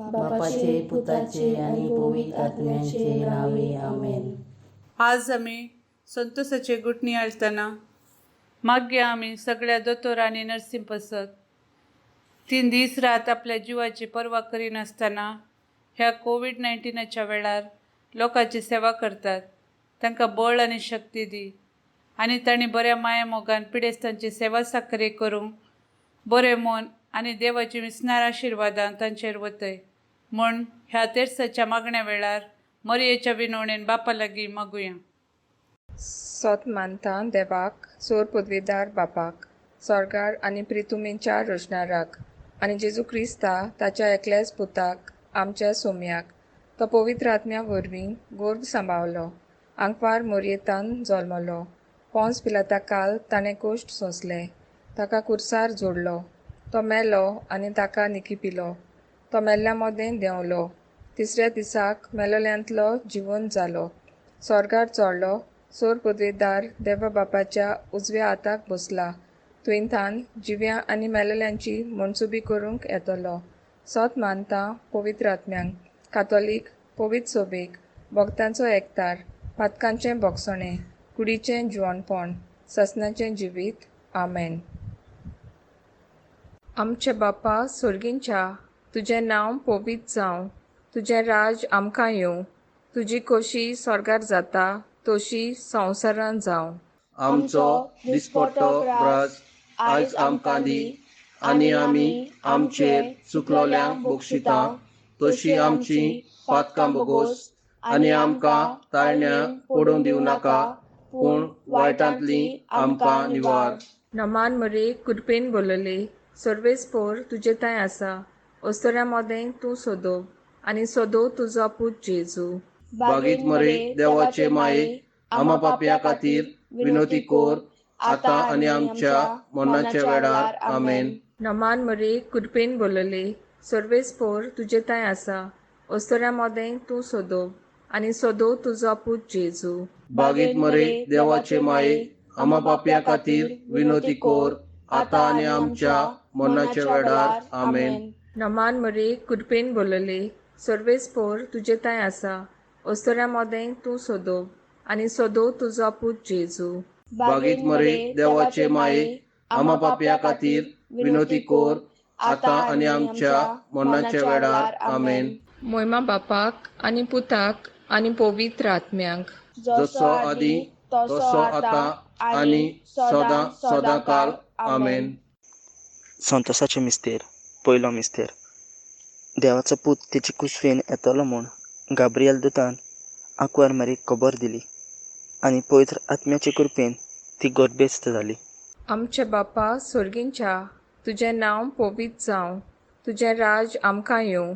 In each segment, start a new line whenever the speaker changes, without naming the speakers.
बापाचे, पुताचे आणि पवित्र आत्म्याचे नावे आमेन.
आज आम्ही संतोषाचे गुटणी आळतना मागे आम्ही सगळ्या दोतोर आणि नर्सिंग पसत 3 दीस रात आपल्या जीवाची पर्वा करिनासतना ह्या कोविड-19च्या वेळार लोकांची सेवा करतात. तांकां बळ आनी शक्ती दी आनी तांणी बऱ्या माया मोगान पिडेस्तांची सेवा साखरे करूंक बरें मन आनी देवाची विस्नार आशिर्वादां तांचेर वतय म्हूण ह्या तेर्साच्या मागण्या वेळार मरयेच्या विनवणेन बापा लागीं मागुया.
सोत मानता देवाक, सोर पदवीदार बापाक, स्वर्गार आनी प्रितुमेच्या रोशनाराक आनी जेजू क्रिस्ता ताच्या एकल्याच पुताक आमच्या सोम्याक तो पवित्र आत्म्या वरवीं गोर्भ सांबाळलो, आंकवार मोरयेतान जल्मलो, पोंस पिलाता काल ताणें कोश्ट सोंसले, ताका कुर्सार जोडलो, तो मेलो आनी ताका निखिपिलो, तो मेल्ल्या मोदें देंवलो, तिसऱ्या दिसाक मेलोल्यांतलो जिवंत जालो, स्वर्गार चोडलो, सोर पदवीदार देवा बापाच्या उजव्या हाताक बसला, तुयेंतान जिव्या आनी मेलोल्यांची मनसुबी करूंक येतलो. सोत मानता पवित्र आत्म्यांक, कातोलीक, पवित्र सोबेक, भक्तांचो एकतार, पातकांचें भोगसणें, कुडीचें जिवणपण, ससनाचें जिवीत. आमेन. आमचे बापा सुर्गींच्या, तुजें नांव पवित्र जावं, तुजें राज आमकां येवं, तुजी खोशी स्वर्गार जाता तशी संवसारांत जावं.
आमचो दिसपट्टो राज आयज आमकां दी आनी आमी आमचेर चुकलोल्यांक बक्षिता तशी आमची पातकां बगोस आनी आमकां ताळण्यां पडूंक दिवं नाका पूण वायटांतली आमकां निवार.
नमान मरे कुडपेन बोलले, सर्वेस्पोर तुजे ताय आसा, ओस्तोऱ्या मोदें तूं सोदोव आनी सोदोव तुजो पूत जेजू.
बागीत मरे देवाचे माये आमा पापया खातीर विनोती कोर आतां आनी आमच्या मरणाच्या वेळार. आमेन.
नमान मरे कुडपेन बोलले, सर्वेस्पोर तुजे ताय आसा, ओस्तोऱ्या मोदें तूं सोदोव आनी सोदोव तुजो पूत जेजू.
बागीत मरे देवाचे माये आमा पापया खातीर विनोती कोर आतां आनी आमच्या मरणाच्या वेळार. आमेन.
नमान मरे कुडपेन बोलले, सर्वेस्पोर तुजे ताय आसा, ओस्तोऱ्या मोदें तूं सोदोव आनी सोदोव तुजो पूत जेजू.
बागीत मरे देवाचे माये आमा पापया खातीर विनोती कोर आतां आनी आमच्या मरणाच्या वेळार. आमेन.
मोयमा बापाक आनी पुताक आनी पवित्र आत्म्यांक,
जसो आदी तसो आतां आनी सदां सदां काल. आमेन.
संतोषाचे मिस्तेर. पयलो मिस्तेर. देवाचो पूत तेची कुसवेन येतलो म्हूण गाब्रिएल दुतान आंकवार मारीक खबर दिली आनी पवित्र आत्म्याचे कृपेन ती गर्भेस्त जाली.
आमचे बापा सुर्गींच्या, तुजें नांव पवित्र जावं, तुजें राज आमकां येवं,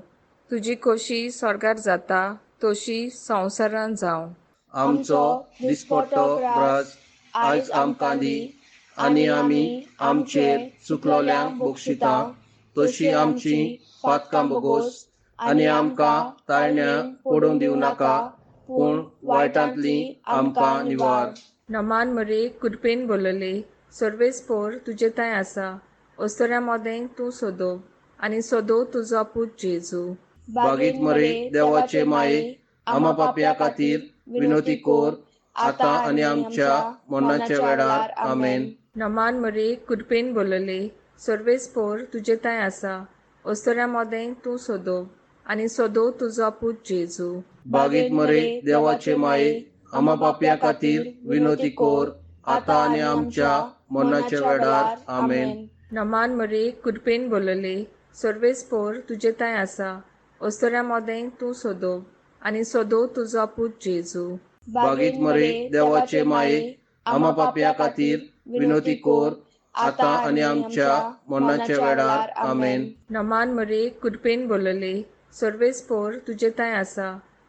तुजी खोशी स्वर्गार जाता तशी संवसारांत जावं.
आमचो दिसपट्टो राज आयज आमकां दी आनी आमी आमचेर चुकलोल्यांक बक्षिता तशी आमची पातकां बगोस आनी आमकां ताळण्यां पडूंक दिवं नाका पूण वायटांतली आमकां निवार.
नमान मरे कुडपेन बोलले, सर्वेस्पोर तुजे ताय आसा, ओस्तोऱ्या मोदें तूं सोदोव आनी सोदोव तुजो पूत जेजू.
बागीत मरे देवाचे माये आमा पापया खातीर विनोती कोर आतां आनी आमच्या मरणाच्या वेळार. आमेन.
नमान मरे कुडपेन बोलले, सर्वेस्पोर तुजे ताय आसा, ओस्तोऱ्या मोदें तूं सोदोव आनी सोदोव तुजो पूत जेजू.
बागीत मरे देवाचे माये आमा पापया खातीर विनोती कोर आतां आनी आमच्या मरणाच्या वेळार. आमेन.
नमान मरे कुडपेन बोलले, सर्वेस्पोर तुजे ताय आसा, ओस्तोऱ्या मोदें तूं सोदोव आनी सोदोव तुजो पूत जेजू.
बागीत मरे देवाचे माये आमा पापया खातीर विनोती कोर आतां आनी आमच्या मरणाच्या वेळार. आमेन.
नमान मरे कुडपेन बोलले, सर्वेस्पोर तुजे ताय आसा,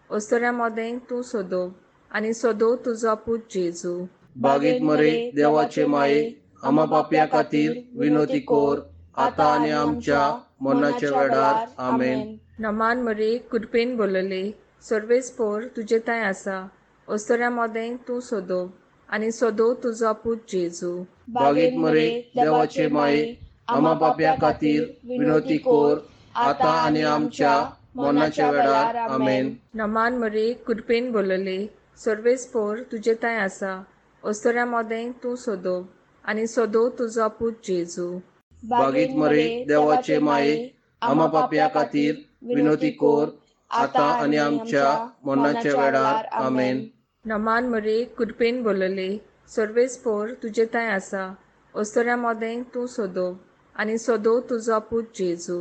ओस्तोऱ्या मोदें तूं सोदोव आनी सोदोव तुजो पूत जेजू.
बागीत मरे देवाचे माये आमा पापया खातीर विनोती कोर आतां आनी आमच्या मरणाच्या वेळार. आमेन.
नमान मरे कुडपेन बोलले, सर्वेस्पोर तुजे ताय आसा, ओस्तोऱ्या मोदें तूं सोदोव आनी सोदोव तुजो पूत जेजू.
बागीत मरे देवाचे माये आमा पापया खातीर विनोती कोर आतां आनी आमच्या मरणाच्या वेळार आमेन.
नमान मरे कृपेन बोलले सर्वेस्पोर तुजे ताय आसा ओस्तोऱ्या मोदें तूं सोदो आनी सोदो तुजो पूत जेजू.
बागीत मरे देवाचे माये आम्हा पापया खातीर विनोती कोर आता आणि आमच्या मरणाच्या वेळार आमेन.
नमान मरे कृपेन बोलले सर्वेस्पोर तुजे ताय आसा ओस्तोऱ्या मोदें तूं सोदो आनी सोदो तुजो पूत जेजू.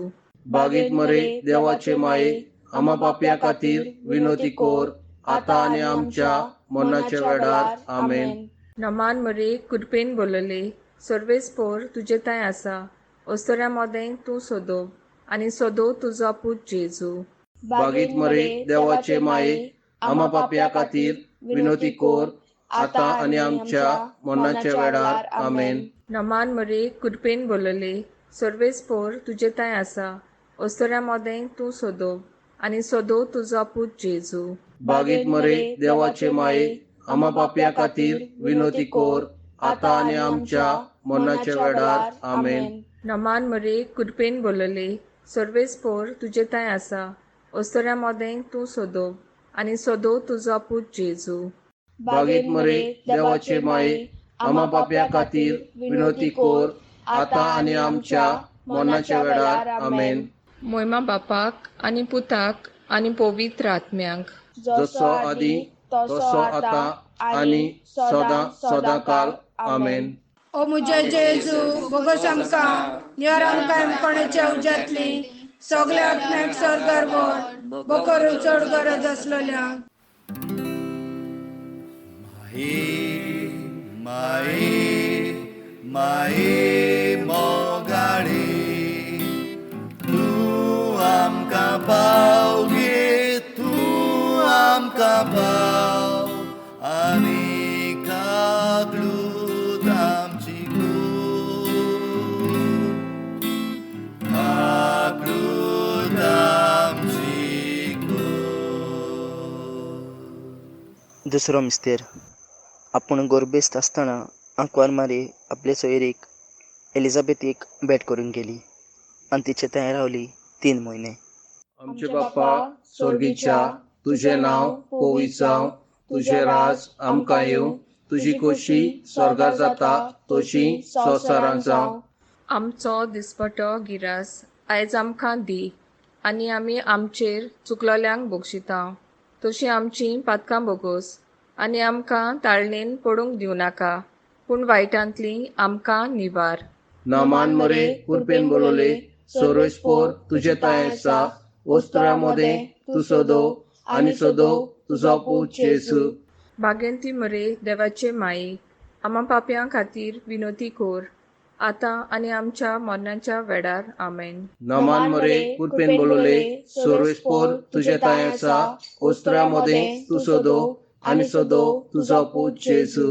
बागीत मरे देवाचे माये आम्हा पापया खातीर विनोती कोर आता आणि आमच्या मरणाच्या वेळार आमेन.
नमान मरे कृपेन बोलले सर्वेस्पोर तुजे ताय आसा ओस्तोऱ्या मोदें तूं सोदो आनी सोदो तुजो पूत जेजू.
बागीत मरे देवाचे माये आम्हा पापया खातीर विनोती कोर आता आणि आमच्या मरणाच्या वेळार आमेन.
नमान मरे कृपेन बोलले सर्वेस्पोर तुजे ताय आसा ओस्तोऱ्या मोदें तूं सोदो आनी सोदो तुजो पूत जेजू.
बागीत मरे देवाचे माये आम्हा पापया खातीर विनोती कोर आता आणि आमच्या मरणाच्या वेळार आमेन.
नमान मरे कृपेन बोलले सर्वेस्पोर तुजे ताय आसा ओस्तोऱ्या मोदें तूं सोदो आनी सोदो तुजो पूत जेजू.
बागीत मरे देवाचे माये आम्हा पापया खातीर विनोती कोर आता आणि आमच्या मरणाच्या वेळार आमेन.
मोयमा बापाक आनी पुताक आनी पवित्र आत्म्यांक
जसो आदी तसो आता आणि सदां काल आमेन.
ओ मुझे जेजू बोगस आमकां नियर आमकां एमपणाच्या उज्यांतली सगळ्या आत्म्याक सरकार बोड बकर चड गरज आसलेल्यांक.
माये मोगाडे तूं आमकां पाव गे तूं आमकां पाव आनी कागलूद आमची कागलूद आमची
दुसरो मिस्तेर. आपूण गोरबेस्त आसतना आंकवार मारी आपले सोयरीक एलिझाबेथीक भेट करून गेली आनी तिचे थंय रावली 3 म्हयने.
आमचे बाप्पा स्वर्गीच्या तुझे नांव पवित्र जावं, तुझे राज आमकां येवं, तुजी खोशी स्वर्गार जाता तशी संवसारांत जावं.
आमचो दिसपटो गिरास आयज आमकां दी आनी आमी आमचेर चुकलोल्यांक बक्षिता तशी आमची पातकां बोगोस आनी आमकां ताळणेन पडूंक दिवं नाका पूण वायटांतली आमकां निवार.
नामान मरे कृपेन बोलले सर्वेस्पोर तुजे ताय आसा ओस्तोऱ्या मोदें तूं सोदो आनी सोदो तुजो पूत जेजू.
बागेंती मरे देवाचे माये आम्हा पापयां खातीर विनोती कोर आतां आनी आमच्या मरणाच्या वेळार आमेन.
नामान मरे कृपेन बोलले सर्वेस्पोर तुजे ताय आसा ओस्तोऱ्या मोदें तूं सोदो आनी सोदो तुजो पूत जेजू.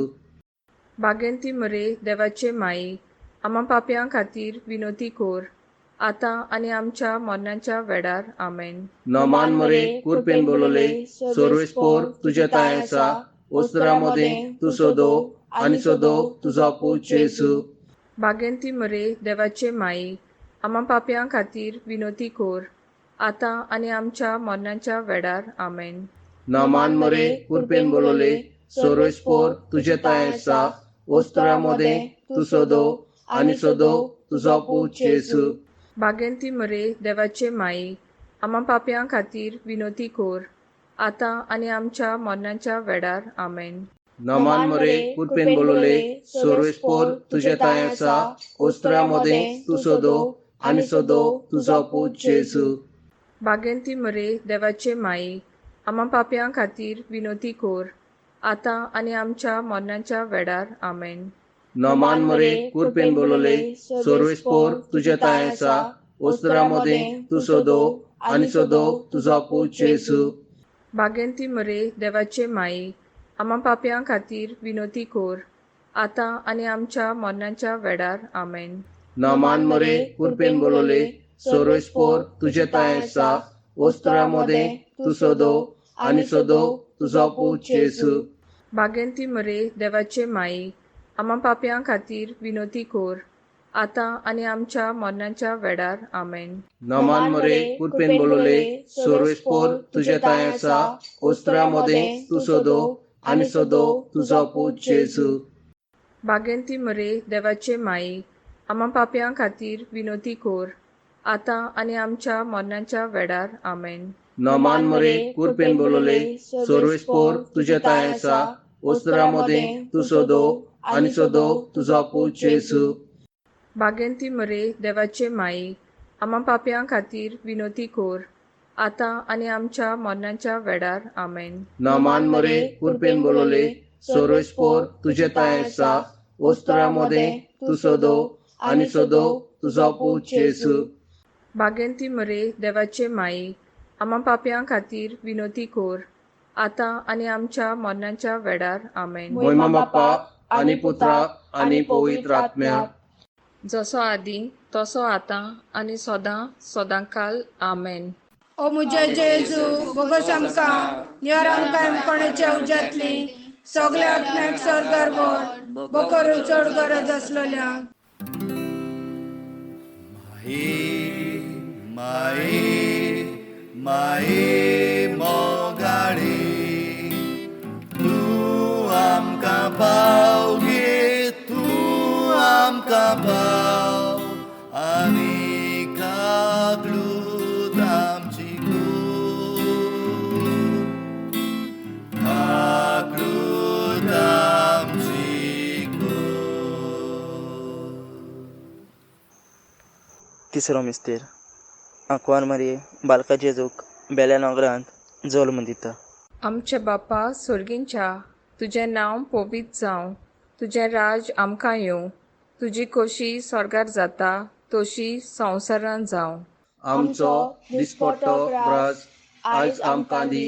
बागेंती मरे देवाचे माये आम्हा पापयां खातीर विनोती कोर आतां आनी आमच्या मरणाच्या वेळार आमेन.
नामान मरे कृपेन बोलले सर्वेस्पोर तुजे ताय आसा ओस्तोऱ्या मोदें तूं सोदो आनी सोदो तुजो पूत जेजू.
बागेंती मरे देवाचे माये आम्हा पापयां खातीर विनोती कोर आतां आनी आमच्या मरणाच्या वेळार आमेन.
नामान मरे कृपेन बोलले सर्वेस्पोर तुजे ताय आसा ओस्तोऱ्या मोदें तूं सोदो आनी सोदो तुजो पूत जेजू.
बागेंती मरे देवाचे माये आम्हा पापयां खातीर विनोती कोर आतां आनी आमच्या मरणाच्या वेळार आमेन.
नामान मरे कृपेन बोलले सर्वेस्पोर तुजे ताय आसा ओस्तोऱ्या मोदें तूं सोदो आनी सोदो तुजो पूत जेजू.
बागेंती मरे देवाचे माये आम्हा पापयां खातीर विनोती कोर आतां आनी आमच्या मरणाच्या वेळार आमेन.
नामान मरे कृपेन बोलले सर्वेस्पोर तुजे ताय आसा ओस्तोऱ्या मोदें तूं सोदो आनी सोदो तुजो पूत जेजू.
बागेंती मरे देवाचे माये आम्हा पापयां खातीर विनोती कोर आतां आनी आमच्या मरणाच्या वेळार आमेन.
नामान मरे कृपेन बोलले सर्वेस्पोर तुजे ताय आसा ओस्तोऱ्या मोदें तूं सोदो आनी सोदो तुजो पूत जेजू.
बागेंती मरे देवाचे माये आम्हा पापयां खातीर विनोती कोर आतां आनी आमच्या मरणाच्या वेळार आमेन.
नमान मरे कुरपेन बोलोले सर्वेस्पोर तुझे ताय आसा ओस्त्रा मोदे तू सोदो आनी सोदो तुजो पूत जेजू.
बागेंती मरे देवाचे माई आम्हा पाप्यां खातीर विनोती कोर आतां आनी आमच्या मरणाच्या वेळार आमेन.
नमान मरे कुरपेन बोलोले सर्वेस्पोर तुझे ताय आसा ओस्त्रा मोदे तू सोदो आनी सोदो तुजो पूत जेजू.
बागेंती मरे देवाचे माई आम्हा पाप्यां खातीर विनोती कोर आतां आनी आमच्या मरणाच्या वेळार आमेन.
नमान मरे कुरपेन बोलोले सर्वेस्पोर तुझे ताय आसा ओस्त्रा मोदे तू सोदो आनी सोदो तुजो पूत जेजू.
बागेंती मरे देवाचे माई आम्हा पाप्यां खातीर विनोती कोर आतां आनी आमच्या मरणाच्या वेळार आमेन.
महिमा बाप्पा आनी पुत्रा आनी पवित्र आत्म्या
जसो आदीं तसो आतां आनी सदां सदांकाल आमेन.
ओ मुजे जेजू बोगस आमकां नियर आमकां कोणाच्या उज्यांतली सगल्या आत्म्याक स्वर्गार व्हर बकर चड गरज आसलेल्यांक.
माये माये मोगाडे तूं आमकां पाव गे तूं आमकां पाव आनी कागलूत आमची कागलूत आमची
तिसरो मिस्तेर आंकवार मारये बालका जेजूक बेल्या नोगरांत जल्म दिता.
आमचे बापा सुर्गींच्या तुजें नांव पवित्र जावं तुजें राज आमकां येवं तुजी खोशी स्वर्गार जाता तशी संवसारांत जावं.
आमचो दिसपट्टो ग्रास आयज आमकां दी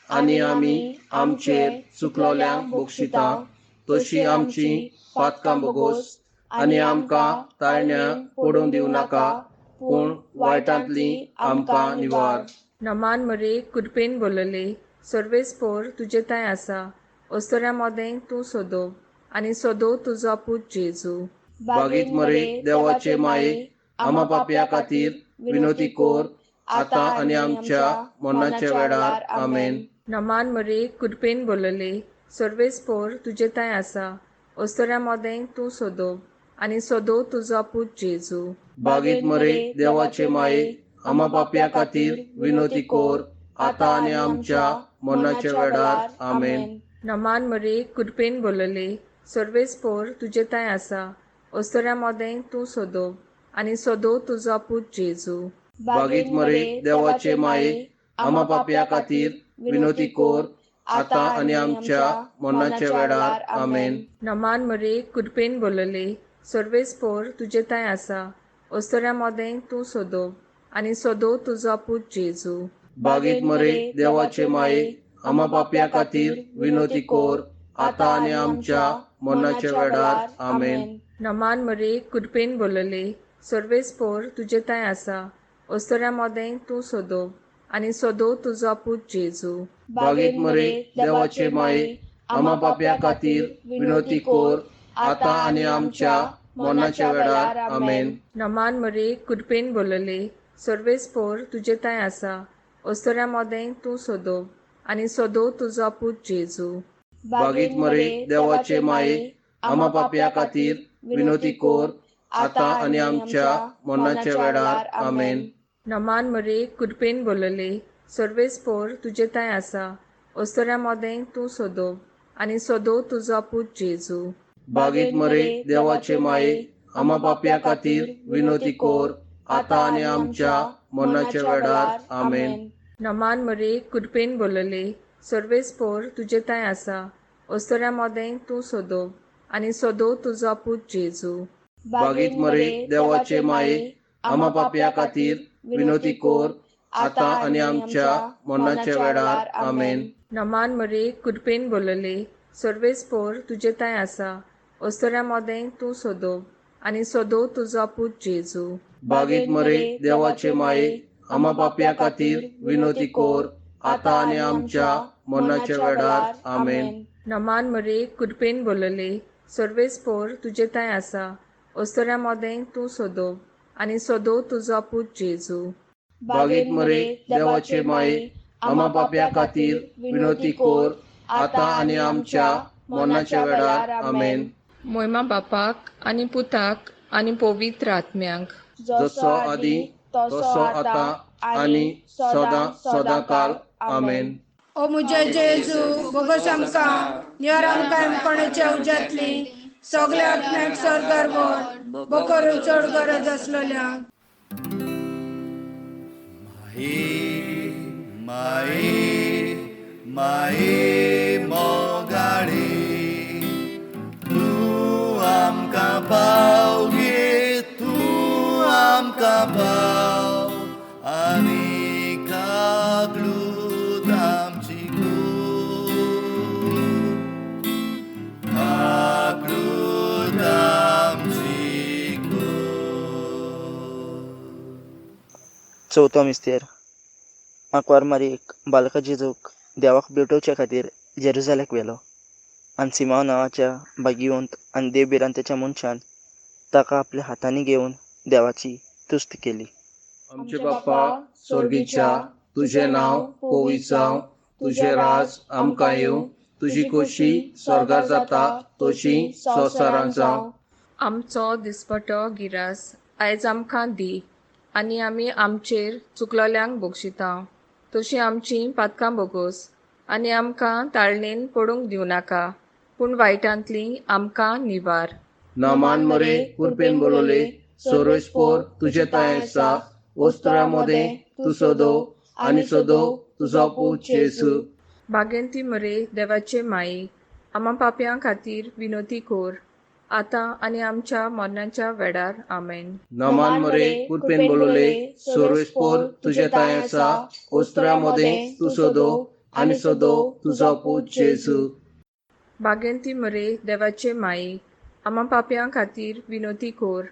आनी आमी आमचेर चुकलोल्यांक बक्षिता तशी आमची पातकां बोगोस आनी आमकां ताळण्यांत पडूंक दिवं नाका पूण वायटांतली आमकां निवार.
नमान मरे कुरपेन बोलले सर्वेस्पोर तुजे ताय आसा ओस्तोऱ्या मोदें तूं सोदो आनी सोदो तुजो पूत जेजू.
बागीत मरे देवाचे माये आम्हा पाप्यां खातीर विनोती कोर आतां आनी आमच्या मरणाच्या वेळार आमेन.
नमान मरे कुरपेन बोलले सर्वेस्पोर तुजे ताय आसा ओस्तोऱ्या मोदें तूं सोदो आनी सोदो तुजो पूत जेजू.
बागीत मरे देवाचे माये आम्हा पाप्यां खातीर विनोती कोर आतां आनी आमच्या मरणाच्या वेळार आमेन.
नमान मरे कुरपेन बोलले सर्वेस्पोर तुजे ताय आसा ओस्तोऱ्या मोदें तूं सोदो आनी सोदो तुजो पूत जेजू.
बागीत मरे देवाचे माये आम्हा पाप्यां खातीर विनोती कोर आतां आनी आमच्या मरणाच्या वेळार आमेन.
नमान मरे कुरपेन बोलले सर्वेस्पोर तुजे ताय आसा ओस्तोऱ्या मोदें तूं सोदो आनी सोदो तुजो पूत जेजू.
बागीत मरे देवाचे माये आम्हा पाप्यां खातीर विनोती कोर आतां आनी आमच्या मरणाच्या वेळार आमेन.
नमान मरे कुरपेन बोलले सर्वेस्पोर तुजे ताय आसा ओस्तोऱ्या मोदें तूं सोदो आनी सोदो तुजो पूत जेजू.
बागीत मरे देवाचे माये आम्हा पाप्यां खातीर विनोती कोर आतां आनी आमच्या मरणाच्या वेळार आमेन.
नमान मरे कुरपेन बोलले सर्वेस्पोर तुजे ताय आसा ओस्तोऱ्या मोदें तूं सोदो आनी सोदो तुजो पूत जेजू.
बागीत मरे देवाचे माये आम्हा पाप्यां खातीर विनोती कोर आतां आनी आमच्या मरणाच्या वेळार आमेन.
नमान मरे कुरपेन बोलले सर्वेस्पोर तुजे ताय आसा ओस्तोऱ्या मोदें तूं सोदो आनी सोदो तुजो पूत जेजू.
बागीत मरे देवाचे माये आम्हा पाप्यां खातीर विनोती कोर आतां आनी आमच्या मरणाच्या वेळार आमेन.
नमान मरे कुरपेन बोलले सर्वेस्पोर तुजे ताय आसा ओस्तोऱ्या मोदें तूं सोदो आनी सोदो तुजो पूत जेजू.
बागीत मरे देवाचे माये आम्हा पाप्यां खातीर विनोती कोर आतां आनी आमच्या मरणाच्या वेळार आमेन.
नमान मरे कुरपेन बोलले सर्वेस्पोर तुजे ताय आसा ओस्तोऱ्या मोदें तूं सोदो आनी सोदो तुजो पूत जेजू.
बागीत मरे देवाचे माये आम्हा पाप्यां खातीर विनोती कोर आतां आनी आमच्या मरणाच्या वेळार आमेन.
नमान मरे कुरपेन बोलले सर्वेस्पोर तुजे ताय आसा ओस्तऱ्या मोदें तूं सोदोव आनी सोदोव तुजो पूत जेजू.
बागेत मरे देवाचे माये आम्हा पाप्या खातीर विनोती कोर आता आनी आमच्या मरणाच्या वेळार आमेन.
मोहिमा बापाक आनी पुताक आनी पवित्र आत्म्यांक,
जसो आदी तसो आता आनी सदां सदांकाल आमेन.
ओ मुझे जेजू बोगस आमकां नियर आमकां कोणाच्या उज्यांतली सगल्या आत्म्याक स्वर्गार व्हर, बकर चड गरज आसलेल्यांक.
माये माये मोगाडे तूं आमकां पाव गे, तूं आमकां पाव आनी कागलूत आमची कागलूत आमची
चवथो मिस्तेर. आंकवार मारयेक बालका जेजूक देवाक भेटोवचे खातीर जेरुजालेक व्हेलो आनी सिमाव नांवाच्या भाग्यवंत आनी देवबिरांतेच्या मनशान ताका आपल्या हातांनी घेवन देवाची तुस्त केली.
आमचे बाप्पा स्वर्गीच्या, तुझें नांव पवित्र जावं, तुझें राज आमकां येवं, तुजी खोशी स्वर्गार जाता तशी संवसारांत जावं.
आमचो दिसपटो गिरास आयज आमकां दी आनी आमी आमचेर चुकलोल्यांक बक्षिता तशीं आमचीं पातकां बोगोस आनी आमकां ताळणेन पडूंक दिवं नाका, पूण वायटांतली आमकां निवार.
नामान मरे कुरपेन बोलोले सोरोस पोर तुझे ताय आसा, ओस्तरा मोदें तूं सोदोव आनी सोदोव तुजो पूत जेजू.
बागेंती मरे देवाचे माये आम्हा पाप्यां खातीर विनोती कोर आतां आनी आमच्या मरणाच्या वेळार आमेन.
नामान मरे कुरपेन बोलोले सोरोस पोर तुझे ताय आसा, ओस्तरा मोदें तूं सोदोव आनी सोदोव तुजो पूत जेजू.
बागेंती मरे देवाचे माये आम्हा पाप्यां खातीर विनोती कोर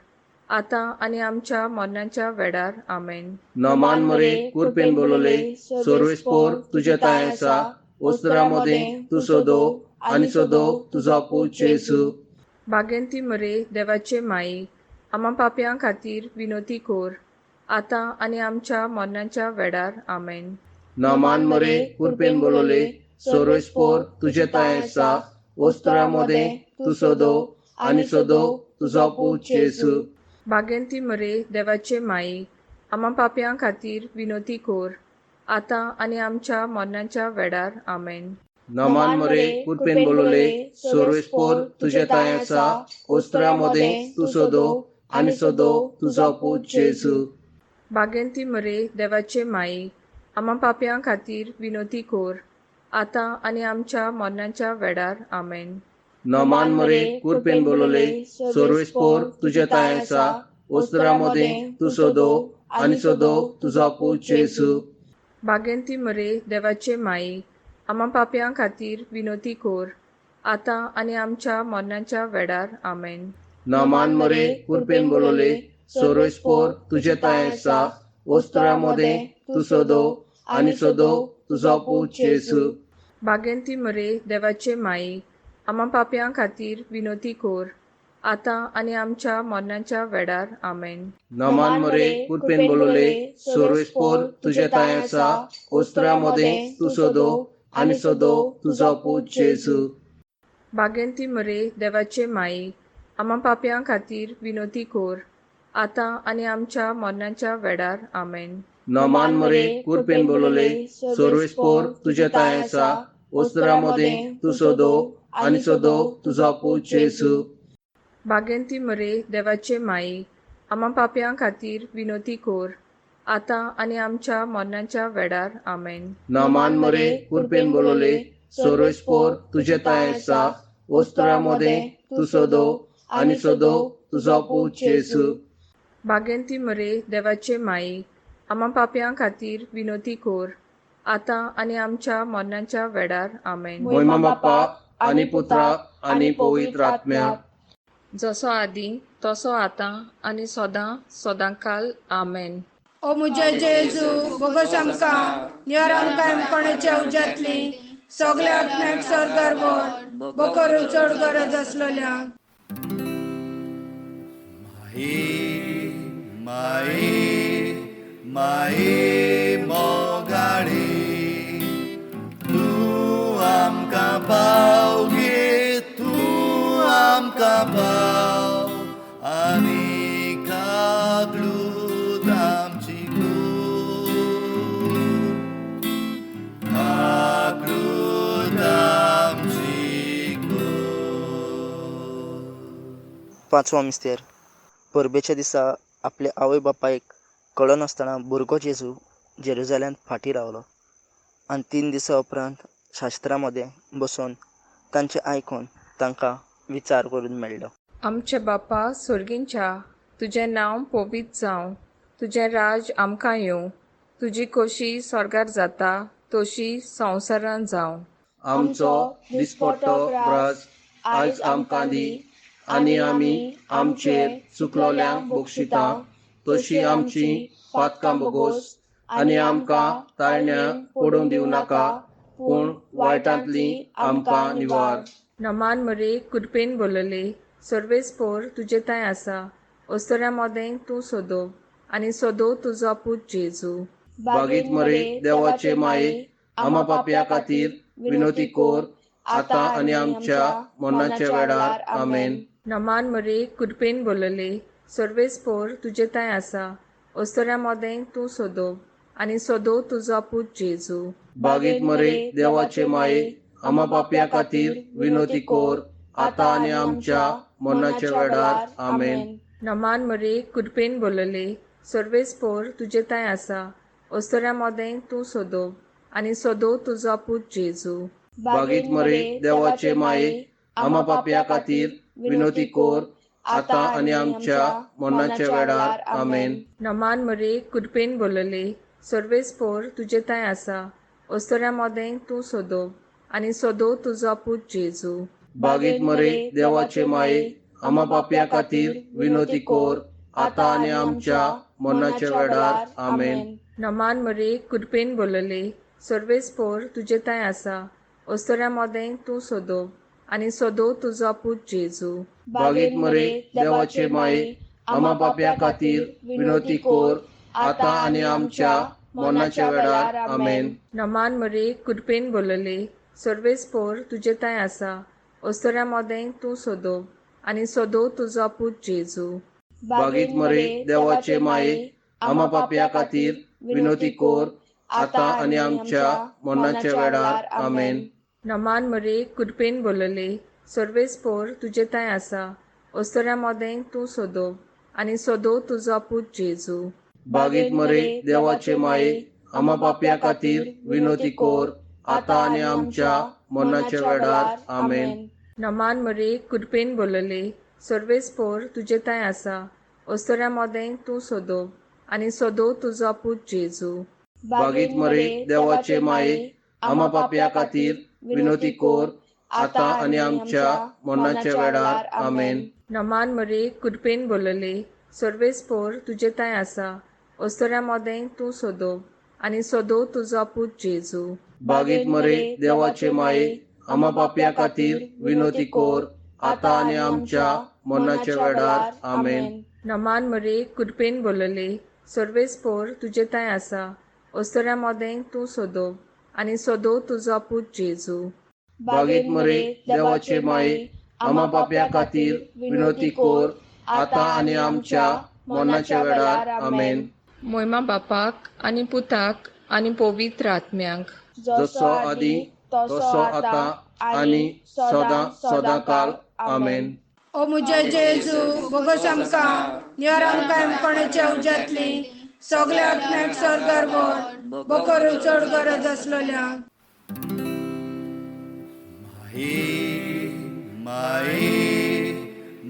आतां आनी आमच्या मरणाच्या वेळार आमेन.
नामान मरे कुरपेन बोलोले सोरोस पोर तुझे ताय आसा, ओस्तरा मोदें तूं सोदोव आनी सोदोव तुजो पूत जेजू.
बागेंती मरे देवाचे माये आम्हा पाप्यां खातीर विनोती कोर आतां आनी आमच्या मरणाच्या वेळार आमेन.
नामान मरे कुरपेन बोलोले सोरोस पोर तुझे ताय आसा, ओस्तरा मोदें तूं सोदोव आनी सोदोव तुजो पूत जेजू.
बागेंती मरे देवाचे माये आम्हा पाप्यां खातीर विनोती कोर आतां आनी आमच्या मरणाच्या वेळार आमेन.
नामान मरे कुरपेन बोलोले सोरोस पोर तुझे ताय आसा, ओस्तरा मोदें तूं सोदोव आनी सोदोव तुजो पूत जेजू.
बागेंती मरे देवाचे माये आम्हा पाप्यां खातीर विनोती कोर आतां आनी आमच्या मरणाच्या वेळार आमेन.
नामान मरे कुरपेन बोलोले सोरोस पोर तुझे ताय आसा, ओस्तरा मोदें तूं सोदोव आनी सोदोव तुजो पूत जेजू.
बागेंती मरे देवाचे माये आम्हा पाप्यां खातीर विनोती कोर आतां आनी आमच्या मरणाच्या वेळार आमेन.
नामान मरे कुरपेन बोलोले सोरोस पोर तुझे ताय आसा, ओस्तरा मोदें तूं सोदोव आनी सोदोव तुजो पूत जेजू.
बागेंती मरे देवाचे माये आम्हा पाप्यां खातीर विनोती कोर आतां आनी आमच्या मरणाच्या वेळार आमेन.
नामान मरे कुरपेन बोलोले सोरोस पोर तुझे ताय आसा, ओस्तरा मोदें तूं सोदोव आनी सोदोव तुजो पूत जेजू.
बागेंती मरे देवाचे माये आम्हा पाप्यां खातीर विनोती कोर आतां आनी आमच्या मरणाच्या वेळार आमेन.
नामान मरे कुरपेन बोलोले सोरोस पोर तुझे ताय आसा, ओस्तरा मोदें तूं सोदोव आनी सोदोव तुजो पूत जेजू.
बागेंती मरे देवाचे माये आम्हा पाप्यां खातीर विनोती कोर आतां आनी आमच्या मरणाच्या वेळार आमेन.
नामान मरे कुरपेन बोलोले सोरोस पोर तुझे ताय आसा, ओस्तरा मोदें तूं सोदोव आनी सोदोव तुजो पूत जेजू.
बागेंती मरे देवाचे माये आम्हा पाप्यां खातीर विनोती कोर आतां आनी आमच्या मरणाच्या वेळार आमेन.
मोहिमा बाप्पा आनी पुत्रा आनी पवित्र आत्म्या,
जसो आदी तसो आतां आनी सदां सदांकाल आमेन.
ओ मुझे जेजू बोगस आमकां नियर आमकां कोणाच्या उज्यांतली सगल्या आत्म्याक स्वर्गार व्हर, बकर चड गरज आसलेल्यांक.
माये मोगाडे तूं आमकां पाव गे तूं आमकां पाव आनी कागलूत आमची कागलूत आमची
पांचवो मिस्तेर. परबेच्या दिसा आपल्या आवय बापायक कळनासतना भुरगो जेजू जेरुजाल्यांत फाटीं रावलो आनी 3 दिसां उपरांत शास्त्रां मदें बसून तांचें आयकून तांकां विचार करून मेळ्ळो.
आमचे बापा सुर्गींच्या, तुजें नांव पवित्र जावं, तुजें राज आमकां येवं, तुजी खोशी स्वर्गार जाता तशी संवसारांत जावं.
आमचो दिसपट्टो राज आयज आमकां दी आनी आमी आमचेर चुकलोल्यांक बक्षिता तशी आमची पातकां बोगोस आनी आमकां ताळण्यां पडूंक दिवं नाका पूण वायटांतली आमकां निवार.
नमान मरे कुडपेन बोलले, सर्वेस्पोर तुजे तांय आसा, अस्तोऱ्या मोदें तूं सोदो आनी सोदो तुजो पूत जेजू.
बागीत मरे देवाचे माये आमा पापया खातीर विनोती कोर आतां आनी आमच्या मरणाच्या वेळार आमेन.
नमान मरे कुडपेन बोलले, सर्वेस्पोर तुजे तांय आसा, अस्तोऱ्या मोदें तूं सोदो आनी सोदो तुजो पूत जेजू.
बागीत मरे देवाचे माये आमा पापया खातीर विनोती कोर आतां आनी आमच्या मरणाच्या वेळार आमेन.
नमान मरे कुडपेन बोलले, सर्वेस्पोर तुजे तांय आसा, अस्तोऱ्या मोदें तूं सोदो आनी सोदो तुजो पूत जेजू.
बागीत मरे देवाचे माये आमा पापया खातीर विनोती कोर आतां आनी आमच्या मरणाच्या वेळार आमेन.
नमान मरे कुडपेन बोलले, सर्वेस्पोर तुजे तांय आसा, अस्तोऱ्या मोदें तूं सोदो आनी सोदो तुजो पूत जेजू.
बागीत मरे देवाचे माये आमा पापया खातीर विनोती कोर आतां आनी आमच्या मरणाच्या वेळार आमेन.
नमान मरे कुडपेन बोलले, सर्वेस्पोर तुजे तांय आसा, अस्तोऱ्या मोदें तूं सोदो आनी सोदो तुजो पूत जेजू.
बागीत मरे देवाचे माये आमा पापया खातीर विनोती कोर आतां आनी आमच्या मरणाच्या वेळार आमेन.
नमान मरे कुडपेन बोलले, सर्वेस्पोर तुजे तांय आसा, अस्तोऱ्या मोदें तूं सोदो आनी सोदो तुजो पूत जेजू.
बागीत मरे देवाचे माये आमा पापया खातीर विनोती कोर आतां आनी आमच्या मरणाच्या वेळार आमेन.
नमान मरे कुडपेन बोलले, सर्वेस्पोर तुजे तांय आसा, अस्तोऱ्या मोदें तूं सोदो आनी सोदो तुजो पूत जेजू.
बागीत मरे देवाचे माये आमा पापया खातीर विनोती कोर आतां आनी आमच्या मरणाच्या वेळार आमेन.
नमान मरे कुडपेन बोलले, सर्वेस्पोर तुजे तांय आसा, अस्तोऱ्या मोदें तूं सोदो आनी सोदो तुजो पूत जेजू.
बागीत मरे देवाचे माये आमा पापया खातीर विनोती कोर आतां आनी आमच्या मरणाच्या वेळार आमेन.
नमान मरे कुडपेन बोलले, सर्वेस्पोर तुजे तांय आसा, अस्तोऱ्या मोदें तूं सोदो आनी सोदो तुजो पूत जेजू.
बागीत मरे देवाचे माये आमा पापया खातीर विनोती कोर आतां आनी आमच्या मरणाच्या वेळार आमेन.
नमान मरे कुडपेन बोलले, सर्वेस्पोर तुजे तांय आसा, अस्तोऱ्या मोदें तूं सोदो आनी सोदो तुजो पूत जेजू.
बागीत मरे देवाचे माये आमा पापया खातीर विनोती कोर आतां आनी आमच्या मरणाच्या वेळार आमेन.
मोयमा बापाक आनी पुताक आनी पवित्र आत्म्यांक,
जसो आदी तसो आतां आनी सदां सदांकाल आमेन.
ओ मुजे जेजू बोगोस आमकां निवार आमकां कोणाच्या उज्यांतली सगल्या आत्म्याक स्वर्गार व्हर, बकोर चड गरज आसलोल्यांक.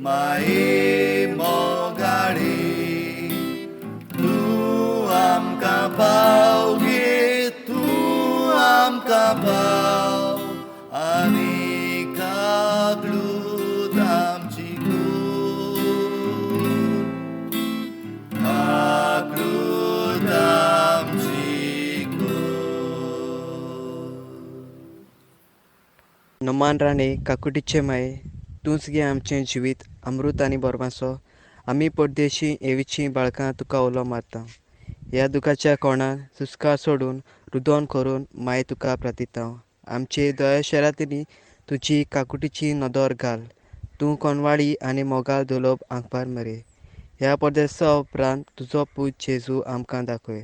माये मोगाडे तूं आमकां पाव गे तूं आमकां पाव आनी कागलूत आमची कागलूत आमची
नमान राणे काकुटीचे माये तूंच घे आमचें जिवीत अमृत आनी बोरमासो
आमी परदेशी येवीची बाळकां तुका उलो मारता. ह्या दुखाच्या कोणान सुस्कार सोडून रुदोन करून माय तुका प्रार्थिता. आमचे दया शरातली तुजी काकुटीची नदर घाल. तूं कोणवाडी आनी मोगाल दोलोब आंकपार मरे. ह्या परदेसा उपरांत तुजो पूत जेजू आमकां दाखय.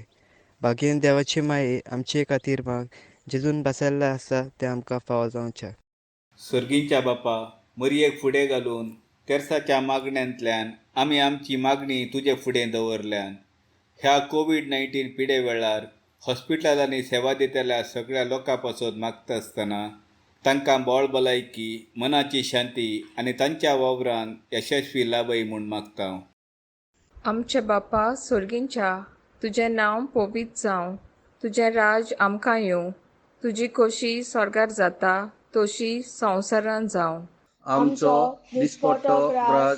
बागेन देवाचे माये आमचे खातीर माग. जेजून बसयल्लें आसा तें आमकां फावो जावचें.
सर्गीच्या बापा, मरयेक फुडें घालून तेर्साच्या मागण्यांतल्यान आमी आमची मागणी तुजे फुडें दवरल्यान. ह्या कोविड-19 पिडे वेळार हॉस्पिटलांनी सेवा दितल्या सगळ्या लोकां पासत मागता आसतना तांकां बोळ भलायकी, मनाची शांती आनी तांच्या वावरान यशस्वी लाभय म्हूण मागता.
आमचे बापा स्वर्गींच्या, तुजें नांव पवित्र जावं. तुजें राज आमकां येवं. तुजी खोशी स्वर्गार जाता तशी संवसारांत जावं.
आमचो दिसपट्टो राज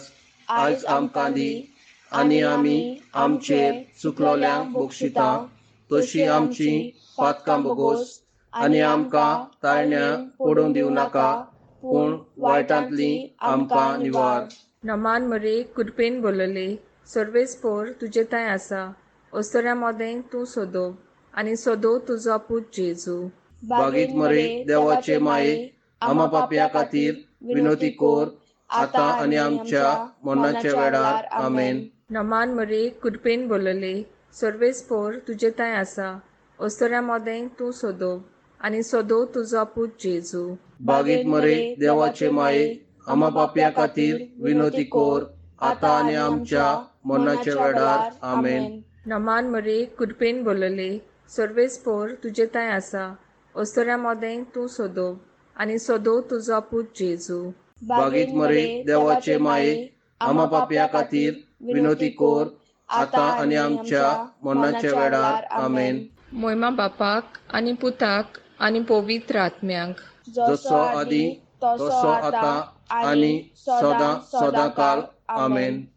आयज आमकां दी, आनी आमी आमचे चुकलोल्यांक बक्षिता तशी आमची पातकां बोगोस, आनी आमकां ताळण्या पडूंक दिवं नाका, पूण वायटांतली आमकां निवार.
नमान मरे कृपेन बोलले, सर्वेस्पोर तुजे थंय आसा. अस्तोऱ्या मोदें तूं सोदोव, आनी सोदोव तुजो पूत जेजू.
बागीत मरे देवाचे माये, आमा पापया खातीर विनोती कोर, आतां आनी आमच्या मरणाच्या वेळार आमेन.
नमान मरे कृपेन बोलले, सर्वेस्पोर तुजे थंय आसा. अस्तोऱ्या मोदें तूं सोदोव, आनी सोदोव तुजो पूत जेजू.
बागीत मरे देवाचे माये, आमा पापया खातीर विनोती कोर, आतां आनी आमच्या मरणाच्या वेळार आमेन.
नमान मरे कृपेन बोलले, सर्वेस्पोर तुजे थंय आसा. अस्तोऱ्या मोदें तूं सोदोव, आनी सोदोव तुजो पूत जेजू.
बागीत मरे देवाचे माये, आमा पापया खातीर विनोती कोर, आतां आनी आमच्या मरणाच्या वेळार आमेन.
मोयमा बापाक आनी पुताक आनी पवित्र आत्म्यांक,
जसो आदी तसो आतां आनी सदां सदांकाल आमेन.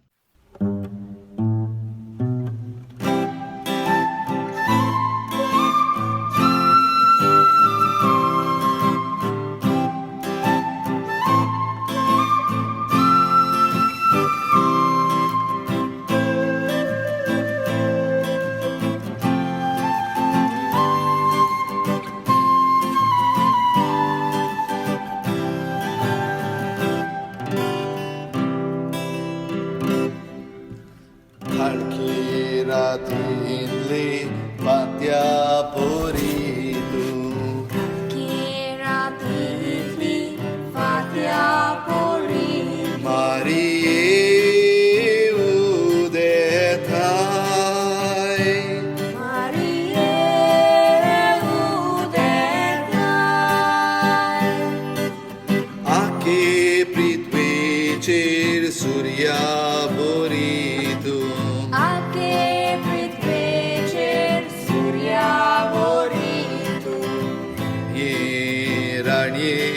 Ratinli patya poritu Marie udetai Ake pritvecher surya boritu Ye ranye